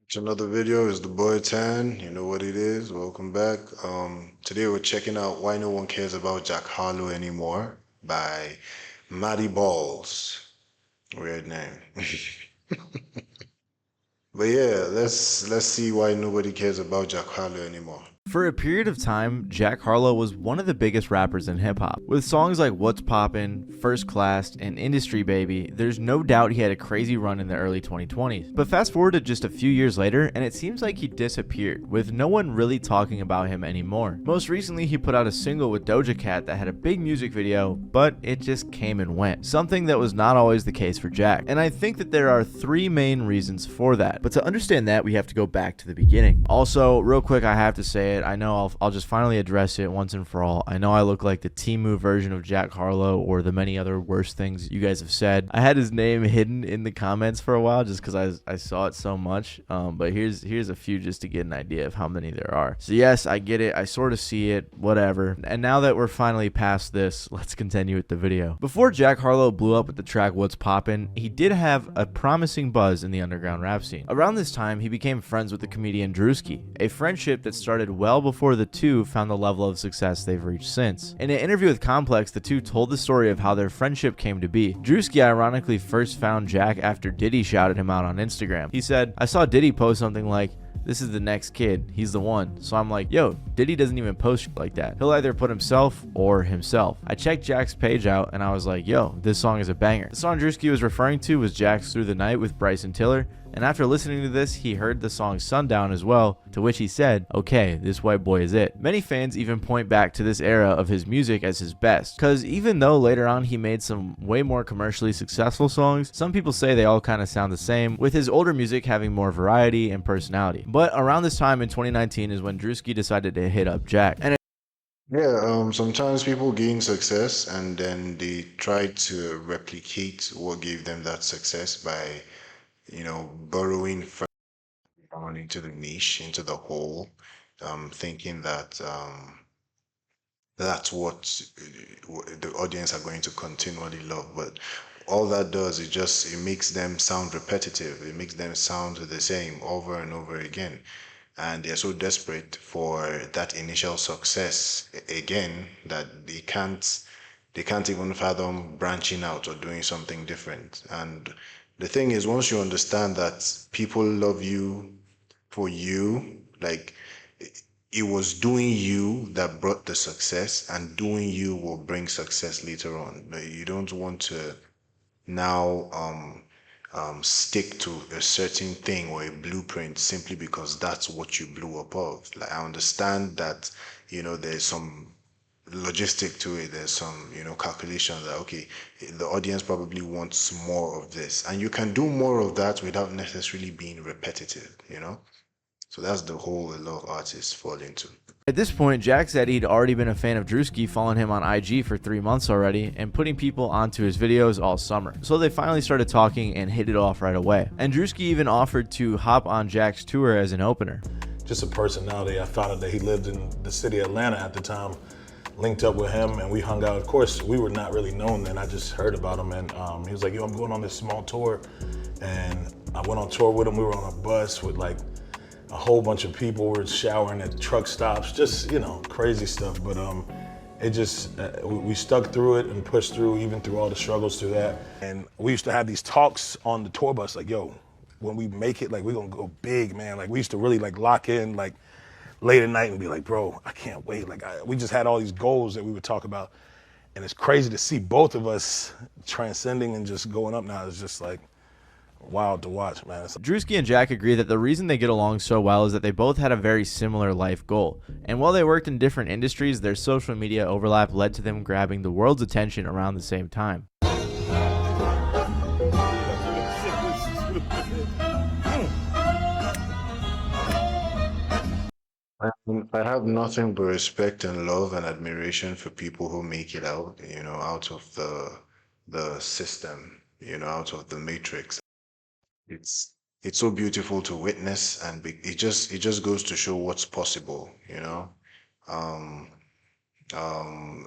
It's another video. It's the boy Tan. You know what it is. Welcome back. Today we're checking out Why No One Cares About Jack Harlow Anymore by Matty Balls. Weird name. But yeah, let's see why nobody cares about Jack Harlow anymore. For a period of time, Jack Harlow was one of the biggest rappers in hip hop. With songs like What's Poppin', First Class, and Industry Baby, there's no doubt he had a crazy run in the early 2020s. But fast forward to just a few years later, and it seems like he disappeared, with no one really talking about him anymore. Most recently, he put out a single with Doja Cat that had a big music video, but it just came and went. Something that was not always the case for Jack. And I think that there are three main reasons for that. But to understand that, we have to go back to the beginning. Also, real quick, I have to say it. I know I'll just finally address it once and for all. I know I look like the Timu version of Jack Harlow or the many other worse things you guys have said. I had his name hidden in the comments for a while just because I saw it so much. But here's a few just to get an idea of how many there are. So yes, I get it. I sort of see it. Whatever. And now that we're finally past this, let's continue with the video. Before Jack Harlow blew up with the track What's Poppin', he did have a promising buzz in the underground rap scene. Around this time, he became friends with the comedian Drewski, a friendship that started well before the two found the level of success they've reached since. In an interview with Complex, the two told the story of how their friendship came to be. Drewski ironically first found Jack after Diddy shouted him out on Instagram. He said, "I saw Diddy post something like, 'This is the next kid, he's the one.' So I'm like, yo, Diddy doesn't even post shit like that. He'll either put himself or himself." I checked Jack's page out and I was like, yo, this song is a banger. The song Drewski was referring to was Jack's Through the Night with Bryson Tiller, and after listening to this, he heard the song Sundown as well, to which he said, okay, this white boy is it. Many fans even point back to this era of his music as his best, cause even though later on he made some way more commercially successful songs, some people say they all kind of sound the same, with his older music having more variety and personality. But around this time in 2019 is when Drewski decided to hit up Jack. And Yeah, sometimes people gain success and then they try to replicate what gave them that success by, borrowing down into the niche, into the hole, thinking that that's what the audience are going to continually love. But all that does is just it makes them sound repetitive. It makes them sound the same over and over again. And they're so desperate for that initial success again that they can't even fathom branching out or doing something different. And the thing is, once you understand that people love you for you, like it was doing you that brought the success, and doing you will bring success later on. Like, you don't want to now stick to a certain thing or a blueprint simply because that's what you blew up of. Like, I understand that, there's some logistic to it. There's some, calculation that, okay, the audience probably wants more of this. And you can do more of that without necessarily being repetitive. So that's the hole a lot of artists fall into. at this point, Jack said he'd already been a fan of Drewski, following him on IG for 3 months already, and putting people onto his videos all summer. So they finally started talking and hit it off right away. And Drewski even offered to hop on Jack's tour as an opener. Just a personality. I found out that he lived in the city of Atlanta at the time. Linked up with him and we hung out. Of course, we were not really known then. I just heard about him and he was like, yo, I'm going on this small tour. And I went on tour with him. We were on a bus with like a whole bunch of people. We were showering at truck stops, just, crazy stuff. But it just, we stuck through it and pushed through, even through all the struggles through that. And we used to have these talks on the tour bus, like, yo, when we make it, like, we're gonna go big, man. Like, we used to really like lock in, like, late at night and be like, bro, I can't wait. Like, we just had all these goals that we would talk about. And it's crazy to see both of us transcending and just going up now. It's just like wild to watch, man. Drewski and Jack agree that the reason they get along so well is that they both had a very similar life goal. And while they worked in different industries, their social media overlap led to them grabbing the world's attention around the same time. I have nothing but respect and love and admiration for people who make it out, out of the system, out of the matrix. It's so beautiful to witness, and it just goes to show what's possible. Um,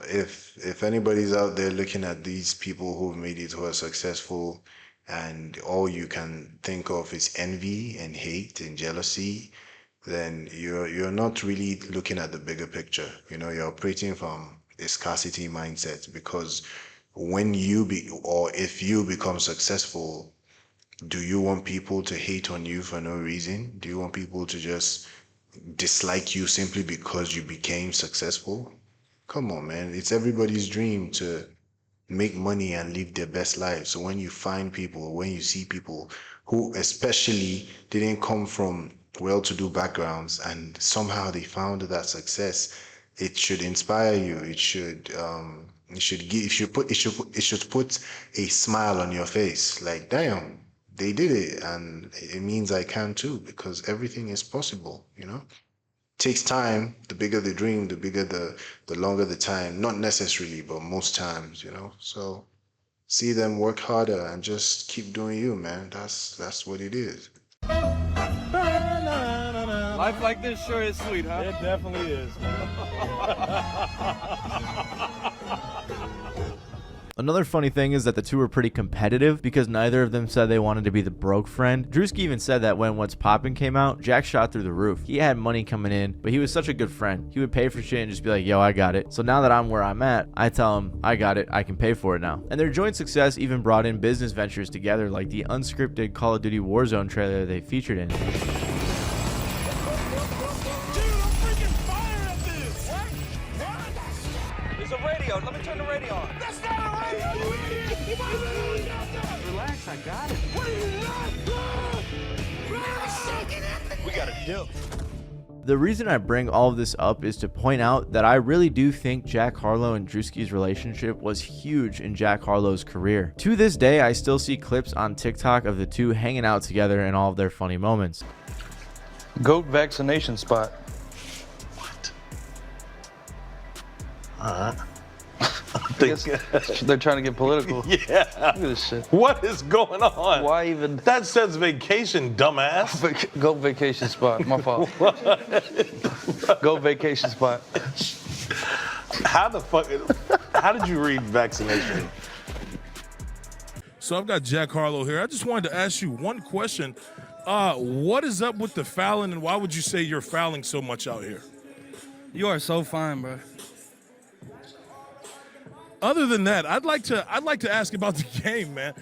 if anybody's out there looking at these people who've made it, who are successful, and all you can think of is envy and hate and jealousy, then you're not really looking at the bigger picture. You're operating from a scarcity mindset, because when you be or if you become successful, do you want people to hate on you for no reason? Do you want people to just dislike you simply because you became successful? Come on, man. It's everybody's dream to make money and live their best life. So when you find people, when you see people who especially didn't come from well-to-do backgrounds and somehow they found that success, it should inspire you. It should put a smile on your face. Like, damn, they did it, and it means I can too, because everything is possible. Takes time. The bigger the dream, the longer the time. Not necessarily, but most times. So see them work harder and just keep doing you, man. That's what it is. Life like this sure is sweet, huh? It definitely is, man. Another funny thing is that the two were pretty competitive because neither of them said they wanted to be the broke friend. Drewski even said that when What's Poppin' came out, Jack shot through the roof. He had money coming in, but he was such a good friend. He would pay for shit and just be like, yo, I got it. So now that I'm where I'm at, I tell him, I got it, I can pay for it now. And their joint success even brought in business ventures together, like the unscripted Call of Duty Warzone trailer they featured in. There's a radio. Let me turn the radio on. That's not a radio. Relax, I got it. We got a deal. The reason I bring all of this up is to point out that I really do think Jack Harlow and Drewski's relationship was huge in Jack Harlow's career. To this day, I still see clips on TikTok of the two hanging out together and all of their funny moments. Goat vaccination spot. I guess they're trying to get political. Yeah. Look at this shit. What is going on? Why even? That says vacation, dumbass. Goat vacation spot. My fault. Goat vacation spot. How did you read vaccination? So I've got Jack Harlow here. I just wanted to ask you one question. What is up with the fouling, and why would you say you're fouling so much out here? You are so fine, bro. Other than that, I'd like to ask about the game, man.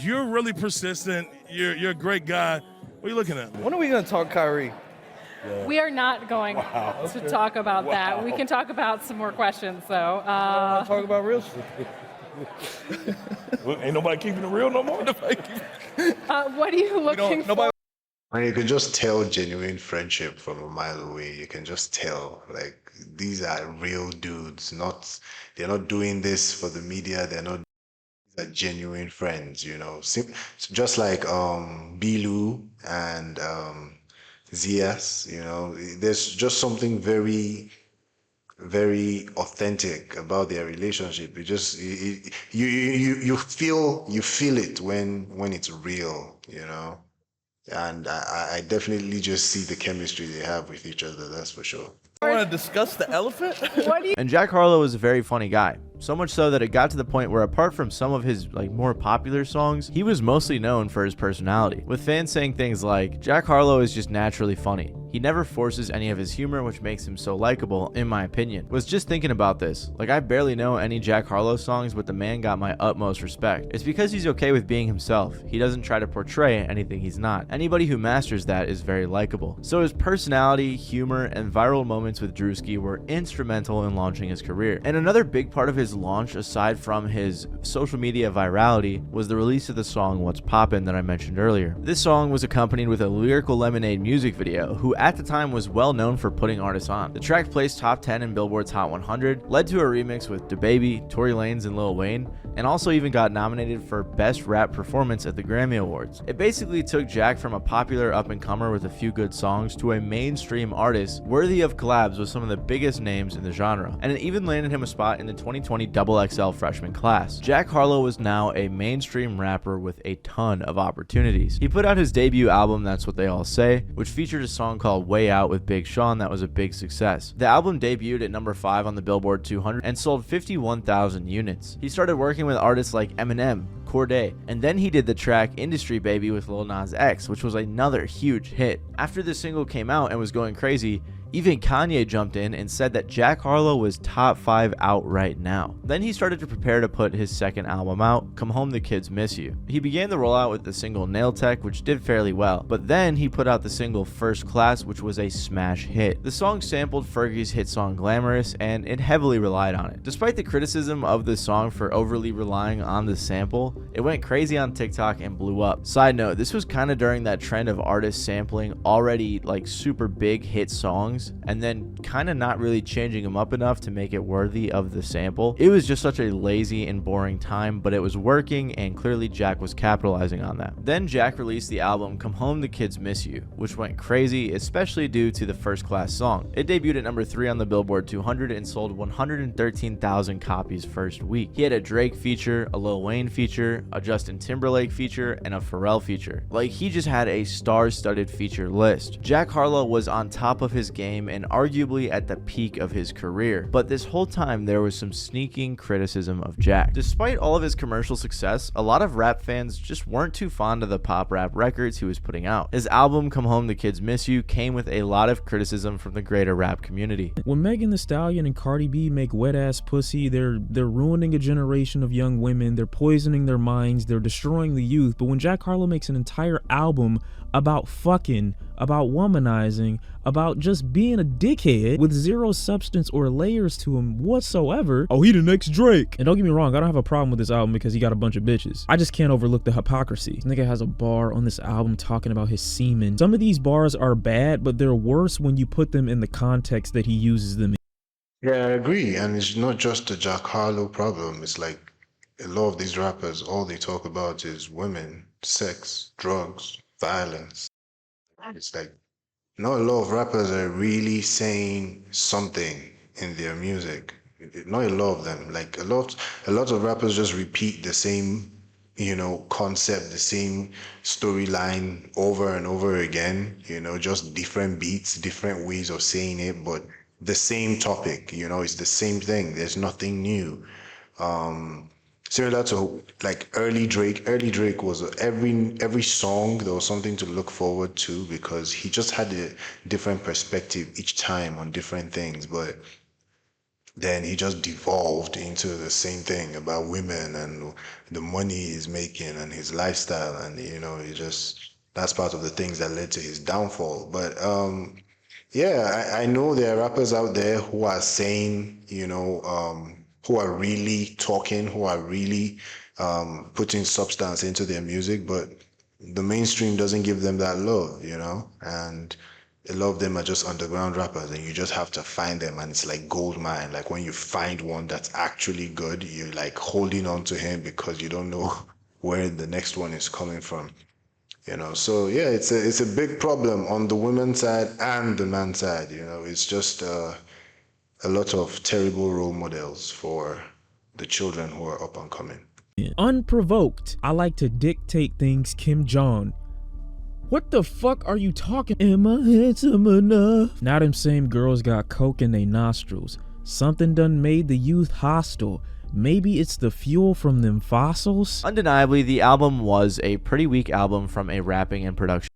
You're really persistent. You're a great guy. What are you looking at? When are we gonna talk Kyrie? We are not going to talk about that. We can talk about some more questions, though. Talk about real shit. Ain't nobody keeping it real no more? What are you looking for? And you can just tell genuine friendship from a mile away. You can just tell, like, these are real dudes. They're not doing this for the media. These are genuine friends. Just like Bilu and Zias. There's just something very, very authentic about their relationship. You feel it when it's real. And I definitely just see the chemistry they have with each other, that's for sure. I want to discuss the elephant? What do you And Jack Harlow is a very funny guy. So much so that it got to the point where, apart from some of his more popular songs, he was mostly known for his personality, with fans saying things like, Jack Harlow is just naturally funny. He never forces any of his humor, which makes him so likable, in my opinion. Was just thinking about this. I barely know any Jack Harlow songs, but the man got my utmost respect. It's because he's okay with being himself. He doesn't try to portray anything he's not. Anybody who masters that is very likable. So his personality, humor, and viral moments with Drewski were instrumental in launching his career. And another big part of his launch, aside from his social media virality, was the release of the song What's Poppin' that I mentioned earlier. This song was accompanied with a Lyrical Lemonade music video, who at the time was well known for putting artists on. The track placed top 10 in Billboard's Hot 100, led to a remix with DaBaby, Tory Lanez, and Lil Wayne, and also even got nominated for Best Rap Performance at the Grammy Awards. It basically took Jack from a popular up-and-comer with a few good songs to a mainstream artist worthy of collabs with some of the biggest names in the genre, and it even landed him a spot in the 2020 XXL freshman class. Jack Harlow was now a mainstream rapper with a ton of opportunities. He put out his debut album, That's What They All Say, which featured a song called Way Out with Big Sean that was a big success. The album debuted at number 5 on the Billboard 200 and sold 51,000 units. He started working with artists like Eminem, Corday, and then he did the track Industry Baby with Lil Nas X, which was another huge hit. After this single came out and was going crazy, even Kanye jumped in and said that Jack Harlow was top 5 out right now. Then he started to prepare to put his second album out, Come Home the Kids Miss You. He began the rollout with the single Nail Tech, which did fairly well, but then he put out the single First Class, which was a smash hit. The song sampled Fergie's hit song Glamorous, and it heavily relied on it. Despite the criticism of the song for overly relying on the sample, it went crazy on TikTok and blew up. Side note, this was kind of during that trend of artists sampling already like super big hit songs and then kind of not really changing them up enough to make it worthy of the sample. It was just such a lazy and boring time, but it was working, and clearly Jack was capitalizing on that. Then Jack released the album Come Home the Kids Miss You, which went crazy, especially due to the First Class song. It debuted at number 3 on the Billboard 200 and sold 113,000 copies first week. He had a Drake feature, a Lil Wayne feature, a Justin Timberlake feature, and a Pharrell feature. Like, he just had a star-studded feature list. Jack Harlow was on top of his game and arguably at the peak of his career, but this whole time there was some sneaking criticism of Jack. Despite all of his commercial success, a lot of rap fans just weren't too fond of the pop rap records he was putting out. His album Come Home the Kids Miss You came with a lot of criticism from the greater rap community. When Megan Thee Stallion and Cardi B make wet ass pussy, they're ruining a generation of young women, they're poisoning their minds, they're destroying the youth. But when Jack Harlow makes an entire album about fucking, about womanizing, about just being a dickhead with zero substance or layers to him whatsoever, oh, he the next Drake. And don't get me wrong, I don't have a problem with this album because he got a bunch of bitches. I just can't overlook the hypocrisy. This nigga has a bar on this album talking about his semen. Some of these bars are bad, but they're worse when you put them in the context that he uses them in. Yeah, I agree. And it's not just a Jack Harlow problem. It's like a lot of these rappers, all they talk about is women, sex, drugs, violence. It's like not a lot of rappers are really saying something in their music. Not a lot of them. Like a lot of rappers just repeat the same, concept, the same storyline over and over again, just different beats, different ways of saying it, but the same topic, it's the same thing. There's nothing new. Similar to like early Drake. Early Drake was every song there was something to look forward to because he just had a different perspective each time on different things. But then he just devolved into the same thing about women and the money he's making and his lifestyle, and that's part of the things that led to his downfall. But yeah, I know there are rappers out there who are saying, who are really talking, who are really putting substance into their music, but the mainstream doesn't give them that love, and a lot of them are just underground rappers, and you just have to find them, and it's like gold mine. Like when you find one that's actually good, you're like holding on to him because you don't know where the next one is coming from. So yeah, it's a big problem on the women's side and the man's side. It's just a lot of terrible role models for the children who are up and coming. Unprovoked, I like to dictate things, Kim Jong. What the fuck are you talking? Am I handsome enough? Now them same girls got coke in their nostrils. Something done made the youth hostile. Maybe it's the fuel from them fossils? Undeniably, the album was a pretty weak album from a rapping and production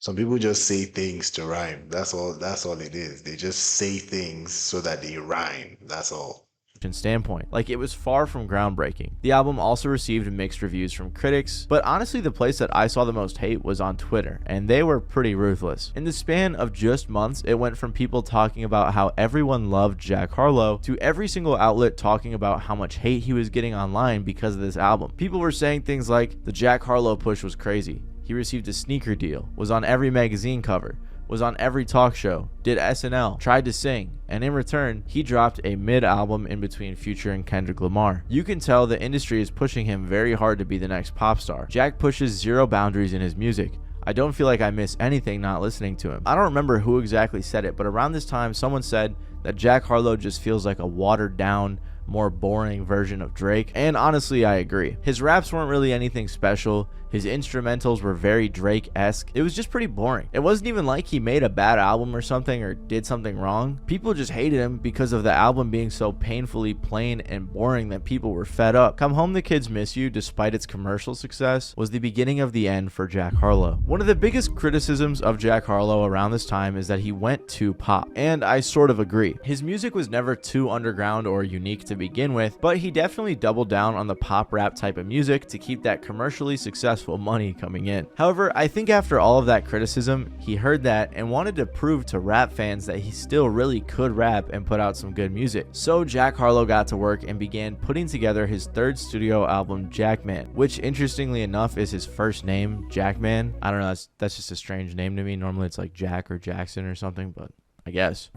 Some people just say things to rhyme. That's all it is. They just say things so that they rhyme. That's all. standpoint. Like, it was far from groundbreaking. The album also received mixed reviews from critics, but honestly the place that I saw the most hate was on Twitter, and they were pretty ruthless. In the span of just months, it went from people talking about how everyone loved Jack Harlow to every single outlet talking about how much hate he was getting online because of this album. People were saying things like, the Jack Harlow push was crazy. He received a sneaker deal, was on every magazine cover, was on every talk show, did SNL, tried to sing, and in return, he dropped a mid-album in between Future and Kendrick Lamar. You can tell the industry is pushing him very hard to be the next pop star. Jack pushes zero boundaries in his music. I don't feel like I miss anything not listening to him. I don't remember who exactly said it, but around this time, someone said that Jack Harlow just feels like a watered down, more boring version of Drake, and honestly I agree. His raps weren't really anything special, His instrumentals were very Drake-esque. It was just pretty boring. It wasn't even like he made a bad album or something or did something wrong. People just hated him because of the album being so painfully plain and boring that people were fed up. Come Home the Kids Miss You, despite its commercial success, was the beginning of the end for Jack Harlow. One of the biggest criticisms of Jack Harlow around this time is that he went too pop, and I sort of agree. His music was never too underground or unique to begin with, but he definitely doubled down on the pop rap type of music to keep that commercially successful money coming in. However, I think after all of that criticism, he heard that and wanted to prove to rap fans that he still really could rap and put out some good music. So Jack Harlow got to work and began putting together his third studio album, Jackman, which interestingly enough is his first name, Jackman. I don't know, that's just a strange name to me. Normally it's like Jack or Jackson or something, but I guess.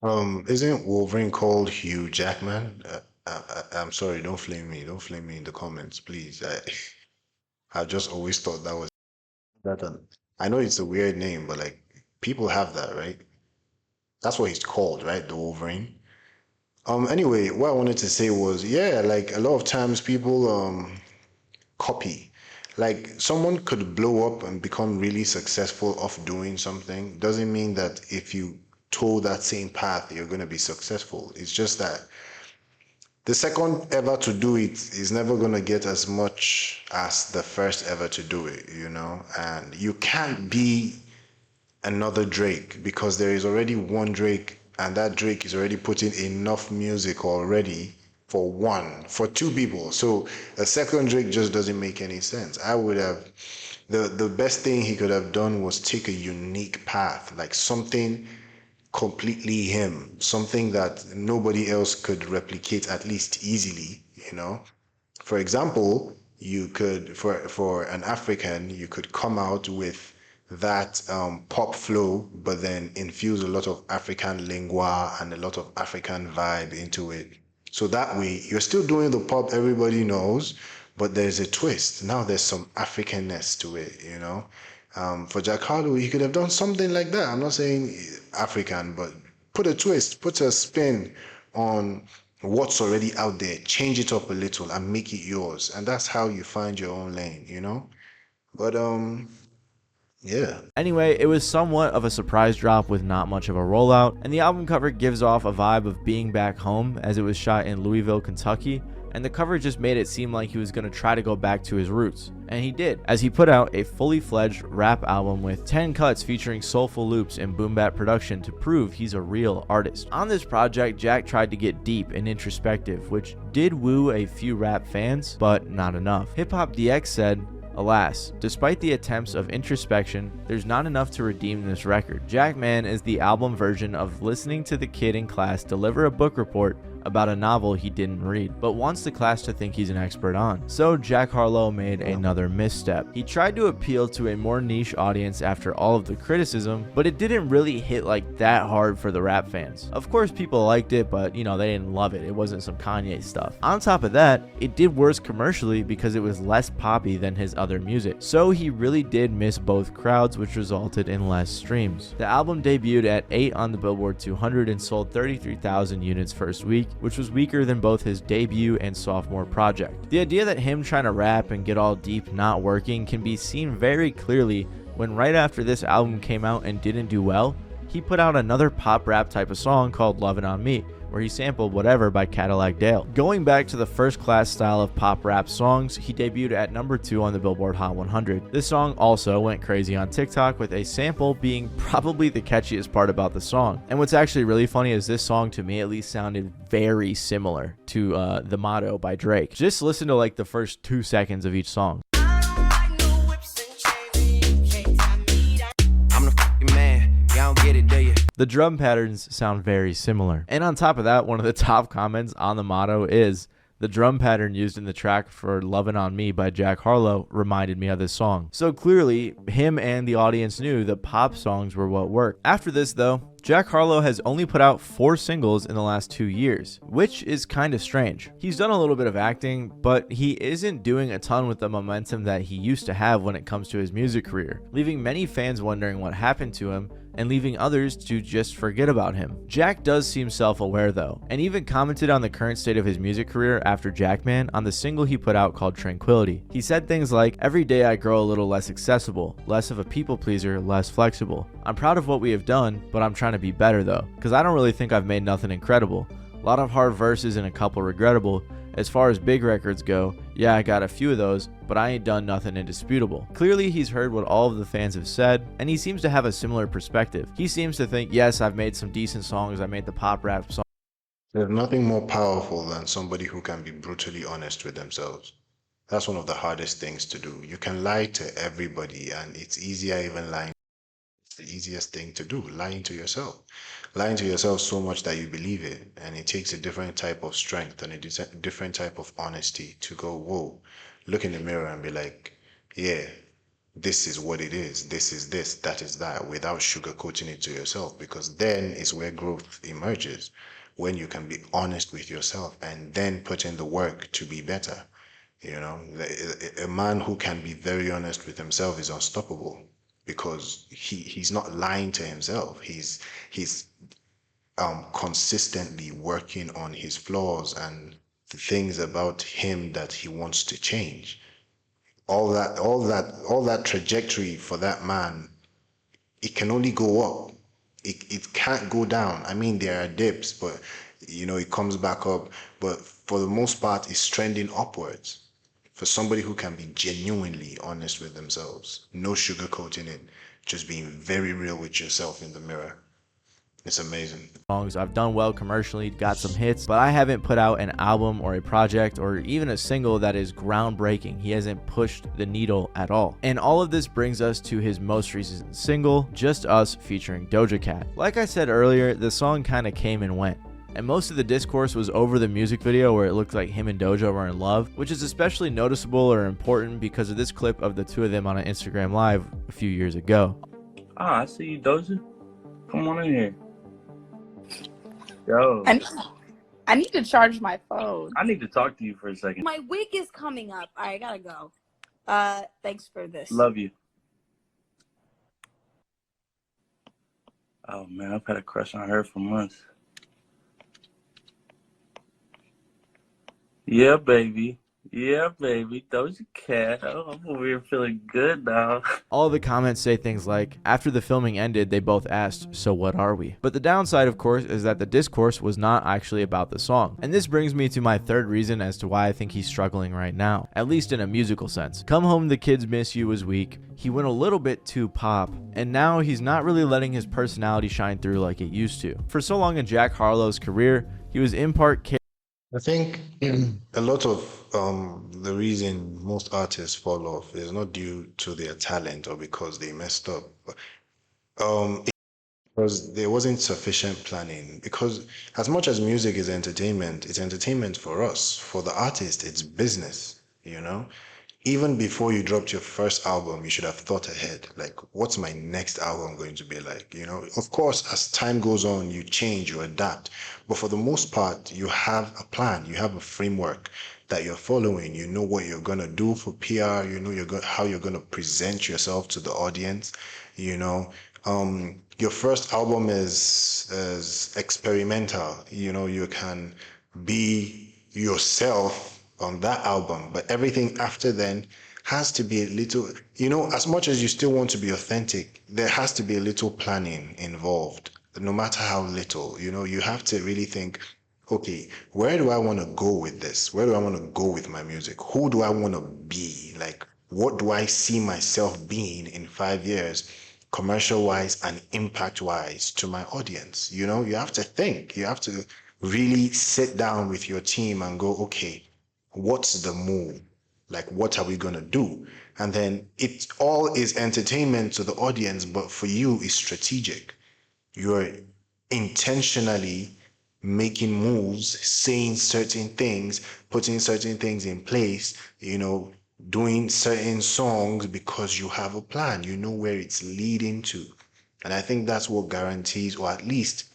Isn't Wolverine called Hugh Jackman? I'm sorry, don't flame me. Don't flame me in the comments, please. I just always thought that was that. I know it's a weird name, but like people have that, right? That's what he's called, right? The Wolverine. Anyway, what I wanted to say was, yeah, like a lot of times people copy. Like someone could blow up and become really successful off doing something. Doesn't mean that if you toe that same path, you're going to be successful. It's just that the second ever to do it is never going to get as much as the first ever to do it, you know? And you can't be another Drake because there is already one Drake, and that Drake is already putting enough music already for two people. So a second Drake just doesn't make any sense. I would have the best thing he could have done was take a unique path, like something completely him, something that nobody else could replicate, at least easily, you know. For example, you could for an African, you could come out with that pop flow, but then infuse a lot of African lingua and a lot of African vibe into it. So that way, you're still doing the pop everybody knows, but there's a twist. Now there's some Africanness to it, you know. For Jack Harlow, he could have done something like that. I'm not saying African, but put a twist, put a spin on what's already out there, change it up a little and make it yours. And that's how you find your own lane, you know? But yeah. Anyway, it was somewhat of a surprise drop with not much of a rollout, and the album cover gives off a vibe of being back home as it was shot in Louisville, Kentucky, and the cover just made it seem like he was going to try to go back to his roots. And he did, as he put out a fully fledged rap album with 10 cuts featuring soulful loops and boom bap production to prove he's a real artist. On this project, Jack tried to get deep and introspective, which did woo a few rap fans, but not enough. Hip Hop DX said, "Alas, despite the attempts of introspection, there's not enough to redeem this record. Jackman is the album version of listening to the kid in class deliver a book report about a novel he didn't read, but wants the class to think he's an expert on." So Jack Harlow made another misstep. He tried to appeal to a more niche audience after all of the criticism, but it didn't really hit like that hard for the rap fans. Of course people liked it, but you know, they didn't love it. It wasn't some Kanye stuff. On top of that, it did worse commercially because it was less poppy than his other music. So he really did miss both crowds, which resulted in less streams. The album debuted at 8 on the Billboard 200 and sold 33,000 units first week, which was weaker than both his debut and sophomore project. The idea that him trying to rap and get all deep not working can be seen very clearly when right after this album came out and didn't do well, he put out another pop rap type of song called Lovin' On Me, where he sampled Whatever by Cadillac Dale. Going back to the first class style of pop rap songs, he debuted at number 2 on the Billboard Hot 100. This song also went crazy on TikTok, with a sample being probably the catchiest part about the song. And what's actually really funny is this song, to me at least, sounded very similar to The Motto by Drake. Just listen to like the first 2 seconds of each song. The drum patterns sound very similar. And on top of that, one of the top comments on The Motto is, "The drum pattern used in the track for Lovin' On Me by Jack Harlow reminded me of this song." So clearly, him and the audience knew that pop songs were what worked. After this though, Jack Harlow has only put out 4 singles in the last 2 years, which is kind of strange. He's done a little bit of acting, but he isn't doing a ton with the momentum that he used to have when it comes to his music career, leaving many fans wondering what happened to him and leaving others to just forget about him. Jack does seem self-aware though, and even commented on the current state of his music career after Jackman on the single he put out called Tranquility. He said things like, "Every day I grow a little less accessible, less of a people pleaser, less flexible. I'm proud of what we have done, but I'm trying to be better though, because I don't really think I've made nothing incredible. A lot of hard verses and a couple regrettable. As far as big records go, yeah, I got a few of those, but I ain't done nothing indisputable." Clearly, he's heard what all of the fans have said, and he seems to have a similar perspective. He seems to think, yes, I've made some decent songs, I made the pop rap song. There's nothing more powerful than somebody who can be brutally honest with themselves. That's one of the hardest things to do. You can lie to everybody, and it's easier even lying. It's the easiest thing to do, lying to yourself. Lying to yourself so much that you believe it, and it takes a different type of strength and a different type of honesty to go, whoa, look in the mirror and be like, yeah, this is what it is, this is this, that is that, without sugarcoating it to yourself, because then is where growth emerges, when you can be honest with yourself and then put in the work to be better. You know, a man who can be very honest with himself is unstoppable because he's not lying to himself. He's consistently working on his flaws and the things about him that he wants to change. All that trajectory for that man, it can only go up. It can't go down. I mean, there are dips, but it comes back up. But for the most part, it's trending upwards. For somebody who can be genuinely honest with themselves, no sugarcoating it, just being very real with yourself in the mirror. It's amazing. I've done well commercially, got some hits, but I haven't put out an album or a project or even a single that is groundbreaking. He hasn't pushed the needle at all. And all of this brings us to his most recent single, Just Us, featuring Doja Cat. Like I said earlier, the song kind of came and went, and most of the discourse was over the music video where it looked like him and Doja were in love, which is especially noticeable or important because of this clip of the two of them on an Instagram Live a few years ago. Ah, I see you, Doja. Come on in here. Yo, I need to charge my phone. I need to talk to you for a second. My wig is coming up. All right, I gotta go. Thanks for this. Love you. Oh man, I've had a crush on her for months. Yeah, baby. Yeah, baby. Doja Cat. Oh, I'm over here feeling good now. All the comments say things like, after the filming ended, they both asked, so what are we? But the downside, of course, is that the discourse was not actually about the song. And this brings me to my third reason as to why I think he's struggling right now, at least in a musical sense. Come Home The Kids Miss You was weak, he went a little bit too pop, and now he's not really letting his personality shine through like it used to. For so long in Jack Harlow's career, he was in part I think a lot of the reason most artists fall off is not due to their talent or because they messed up. Because there wasn't sufficient planning. Because as much as music is entertainment, it's entertainment for us. For the artist, it's business, you know? Even before you dropped your first album, you should have thought ahead. Like, what's my next album going to be like? You know, of course, as time goes on, you change, you adapt. But for the most part, you have a plan, you have a framework that you're following. You know what you're gonna do for PR. You know how you're gonna present yourself to the audience. You know, your first album is experimental. You know, you can be yourself on that album, but everything after then has to be a little, as much as you still want to be authentic, there has to be a little planning involved, no matter how little. You have to really think, okay, where do I want to go with this? Where do I want to go with my music? Who do I want to be? Like, what do I see myself being in 5 years, commercial wise and impact wise, to my audience? You have to think, you have to really sit down with your team and go, okay, what's the move? Like, what are we going to do? And then it all is entertainment to the audience, but for you, it's strategic. You're intentionally making moves, saying certain things, putting certain things in place, doing certain songs because you have a plan. You know where it's leading to. And I think that's what guarantees, or at least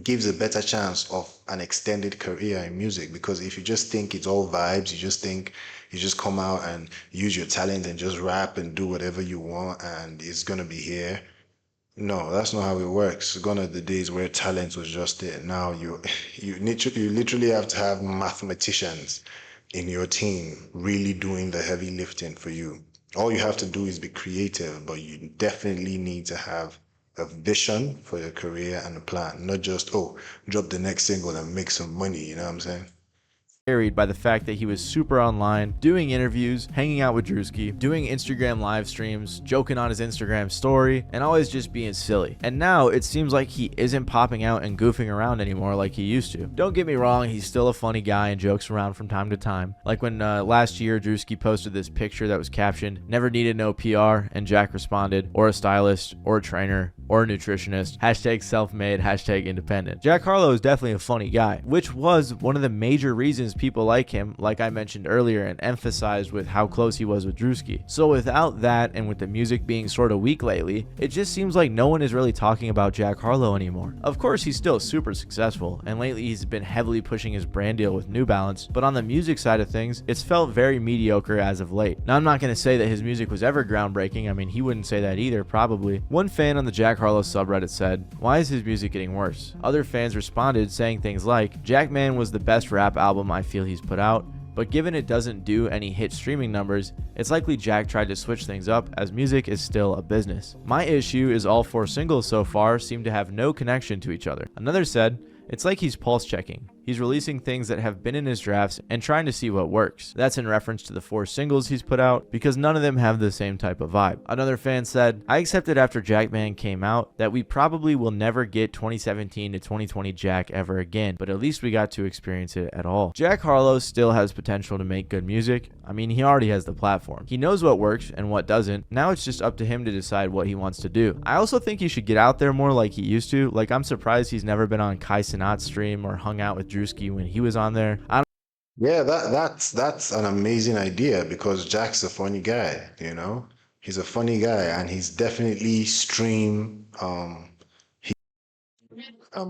gives a better chance of an extended career in music. Because if you just think it's all vibes, you just come out and use your talent and just rap and do whatever you want and it's gonna be here, No, that's not how it works. Gone are the days where talent was just it. Now you literally have to have mathematicians in your team really doing the heavy lifting for you. All you have to do is be creative, but you definitely need to have a vision for your career and a plan, not just, oh, drop the next single and make some money, you know what I'm saying? Carried by the fact that he was super online, doing interviews, hanging out with Drewski, doing Instagram live streams, joking on his Instagram story, and always just being silly. And now it seems like he isn't popping out and goofing around anymore like he used to. Don't get me wrong, he's still a funny guy and jokes around from time to time. Like when last year Drewski posted this picture that was captioned, "Never needed no PR," and Jack responded, "Or a stylist, or a trainer, or a nutritionist, hashtag self-made, hashtag independent." Jack Harlow is definitely a funny guy, which was one of the major reasons people like him, like I mentioned earlier, and emphasized with how close he was with Drewski. So without that, and with the music being sort of weak lately, it just seems like no one is really talking about Jack Harlow anymore. Of course, he's still super successful, and lately he's been heavily pushing his brand deal with New Balance, but on the music side of things, it's felt very mediocre as of late. Now, I'm not going to say that his music was ever groundbreaking. I mean, he wouldn't say that either, probably. One fan on the Jack Harlow subreddit said, "Why is his music getting worse?" Other fans responded saying things like, "Jackman was the best rap album I feel he's put out, but given it doesn't do any hit streaming numbers, it's likely Jack tried to switch things up as music is still a business. My issue is all 4 singles so far seem to have no connection to each other." Another said, "It's like he's pulse checking. He's releasing things that have been in his drafts and trying to see what works." That's in reference to the 4 singles he's put out, because none of them have the same type of vibe. Another fan said, "I accepted after Jackman came out that we probably will never get 2017 to 2020 Jack ever again, but at least we got to experience it at all." Jack Harlow still has potential to make good music. I mean, he already has the platform. He knows what works and what doesn't. Now it's just up to him to decide what he wants to do. I also think he should get out there more like he used to. Like, I'm surprised he's never been on Kai Cenat's stream or hung out with Drewski when he was on there. Yeah, that's an amazing idea because Jack's a funny guy, you know? He's a funny guy and he's definitely stream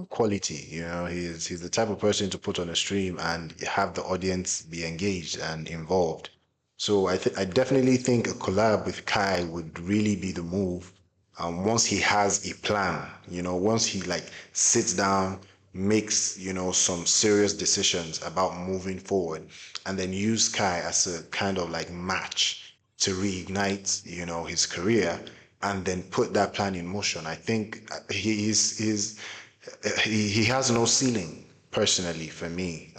quality, you know. He's the type of person to put on a stream and have the audience be engaged and involved. So I definitely think a collab with Kai would really be the move. Once he has a plan, you know, once he like sits down, makes, you know, some serious decisions about moving forward, and then use Kai as a kind of like match to reignite, you know, his career, and then put that plan in motion. I think he has no ceiling personally for me.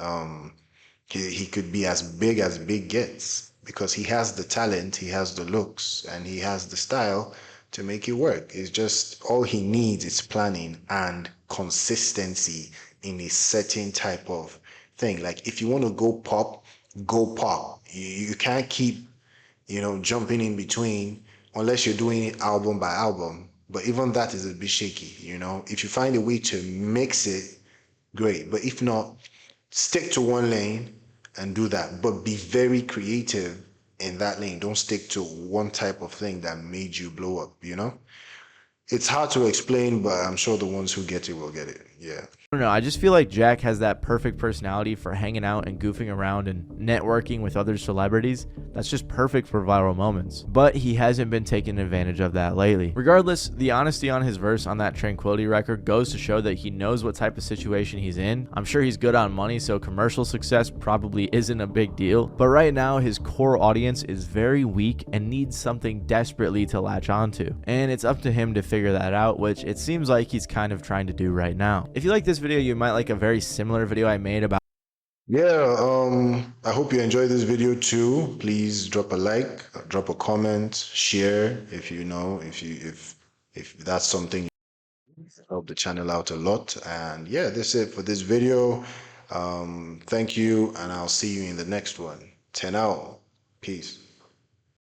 He could be as big gets because he has the talent, he has the looks, and he has the style to make it work. It's just all he needs is planning and consistency in a certain type of thing. Like if you want to go pop. You can't keep, you know, jumping in between unless you're doing it album by album. But even that is a bit shaky, you know. If you find a way to mix it, great. But if not, stick to one lane and do that. But be very creative in that lane. Don't stick to one type of thing that made you blow up, you know? It's hard to explain, but I'm sure the ones who get it will get it. Yeah. I don't know, I just feel like Jack has that perfect personality for hanging out and goofing around and networking with other celebrities. That's just perfect for viral moments. But he hasn't been taking advantage of that lately. Regardless, the honesty on his verse on that Tranquility record goes to show that he knows what type of situation he's in. I'm sure he's good on money, so commercial success probably isn't a big deal. But right now, his core audience is very weak and needs something desperately to latch onto. And it's up to him to figure that out, which it seems like he's kind of trying to do right now. If you like this video, you might like a very similar video I made about I hope you enjoyed this video too. Please drop a like, drop a comment, share if you know, if that's something help the channel out a lot. And yeah, that's it for this video. Thank you, and I'll see you in the next one. 10 out. Peace.